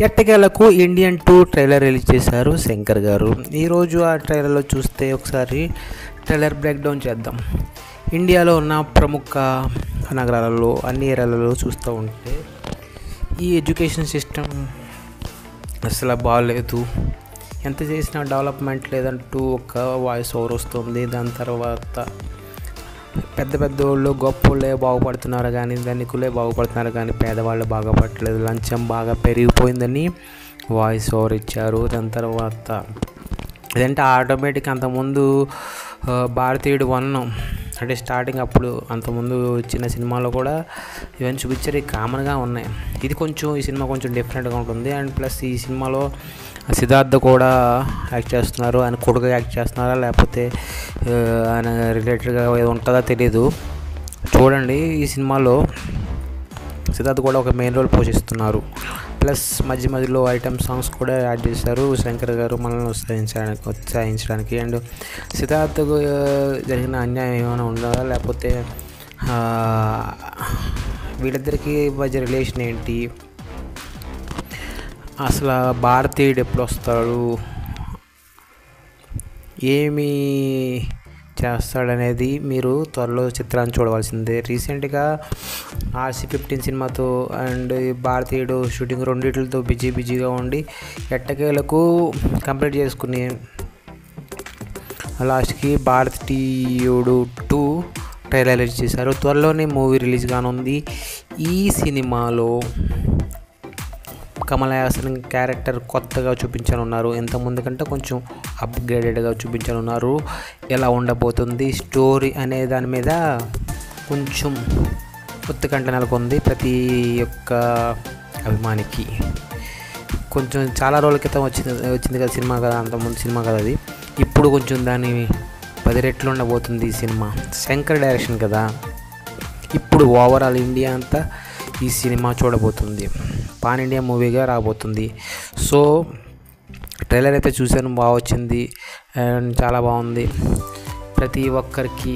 ఎట్టకేలకు Indian 2 trailer release చేశారు శంకర్ గారు. ఈరోజు ఆ ట్రైలర్లో చూస్తే ఒకసారి ట్రైలర్ బ్రేక్ డౌన్ చేద్దాం. ఇండియాలో ఉన్న ప్రముఖ నగరాలలో అన్ని ఏరియాలలో చూస్తూ ఉంటే ఈ ఎడ్యుకేషన్ సిస్టమ్ అసలు బాగాలేదు, ఎంత చేసినా డెవలప్మెంట్ లేదంటూ ఒక వాయిస్ ఓవర్ వస్తుంది. దాని తర్వాత పెద్ద పెద్ద వాళ్ళు గొప్ప వాళ్ళే బాగుపడుతున్నారు కానీ ధనికులే బాగుపడుతున్నారు కానీ పేదవాళ్ళు బాగుపడట్లేదు, లంచం బాగా పెరిగిపోయిందని వాయిస్ ఓవర్ ఇచ్చారు. దాని తర్వాత ఇదంటే ఆటోమేటిక్ అంతకుముందు భారతీయుడు 1 అంటే స్టార్టింగ్ అప్పుడు అంతకుముందు చిన్న సినిమాలో కూడా ఇవన్నీ చూపించారు, కామన్గా ఉన్నాయి. ఇది కొంచెం ఈ సినిమా కొంచెం డిఫరెంట్గా ఉంటుంది. అండ్ ప్లస్ ఈ సినిమాలో సిద్ధార్థ కూడా యాక్ట్ చేస్తున్నారు. ఆయన కొడుకు యాక్ట్ చేస్తున్నారా లేకపోతే ఆయన రిలేటెడ్గా ఏదో ఉంటుందో తెలీదు, చూడండి. ఈ సినిమాలో సిద్ధార్థ్ కూడా ఒక మెయిన్ రోల్ పోషిస్తున్నారు. ప్లస్ మధ్య మధ్యలో ఐటమ్ సాంగ్స్ కూడా యాడ్ చేశారు శంకర్ గారు మనల్ని ఉత్సాహించడానికి. అండ్ సిద్ధార్థకు జరిగిన అన్యాయం ఏమైనా ఉందా లేకపోతే వీళ్ళిద్దరికీ మధ్య రిలేషన్ ఏంటి, అసలు భారతీయుడు ఎప్పుడు వస్తాడు, ఏమి చేస్తాడనేది మీరు త్వరలో చిత్రాన్ని చూడవలసిందే. రీసెంట్గా RC-15 సినిమాతో అండ్ భారతీయుడు షూటింగ్ రెండిట్లతో బిజీగా ఉండి ఎట్టకేలకు కంప్లీట్ చేసుకుని లాస్ట్కి భారతీయుడు 2 ట్రైలర్ రిలీజ్ చేశారు. త్వరలోనే మూవీ రిలీజ్ కానుంది. ఈ సినిమాలో కమల్ హాసన్ క్యారెక్టర్ కొత్తగా చూపించనున్నారు, ఇంతకుముందు కంటే కొంచెం అప్గ్రేడెడ్గా చూపించనున్నారు. ఎలా ఉండబోతుంది స్టోరీ అనే దాని మీద కొంచెం ఉత్కంఠ నెలకొంది ప్రతి ఒక్క అభిమానికి. కొంచెం చాలా రోజుల క్రితం వచ్చింది కదా సినిమా కదా, అంతకుముందు సినిమా కదా అది. ఇప్పుడు కొంచెం దాని 10 రెట్లు ఉండబోతుంది ఈ సినిమా. శంకర్ డైరెక్షన్ కదా, ఇప్పుడు ఓవరాల్ ఇండియా అంతా ఈ సినిమా చూడబోతుంది, పాన్ ఇండియా మూవీగా రాబోతుంది. సో ట్రైలర్ అయితే చూశాను, బాగా వచ్చింది అండ్ చాలా బాగుంది. ప్రతి ఒక్కరికి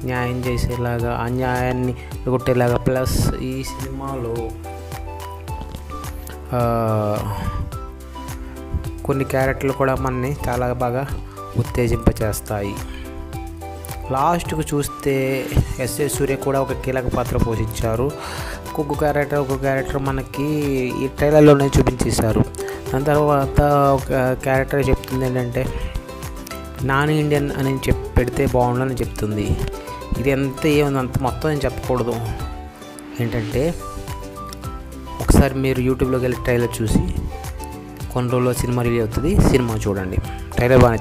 న్యాయం చేసేలాగా అన్యాయాన్ని కొట్టేలాగా, ప్లస్ ఈ సినిమాలో కొన్ని క్యారెక్టర్లు కూడా మనని చాలా బాగా ఉత్తేజింపచేస్తాయి. లాస్ట్కు చూస్తే ఎస్ఏ సూర్య కూడా ఒక కీలక పాత్ర పోషించారు. ఒక్కొక్క క్యారెక్టర్ మనకి ఈ ట్రైలర్లోనే చూపించేశారు. దాని తర్వాత ఒక క్యారెక్టర్ చెప్తుంది ఏంటంటే నాన్ ఇండియన్ అని పెడితే బాగుండని చెప్తుంది. ఇది ఎంత ఏముంది అంత మొత్తం నేను చెప్పకూడదు. ఏంటంటే ఒకసారి మీరు యూట్యూబ్లోకి వెళ్ళి ట్రైలర్ చూసి కొన్ని రోజుల్లో సినిమా రిలీజ్ అవుతుంది, సినిమా చూడండి. ట్రైలర్ బాగా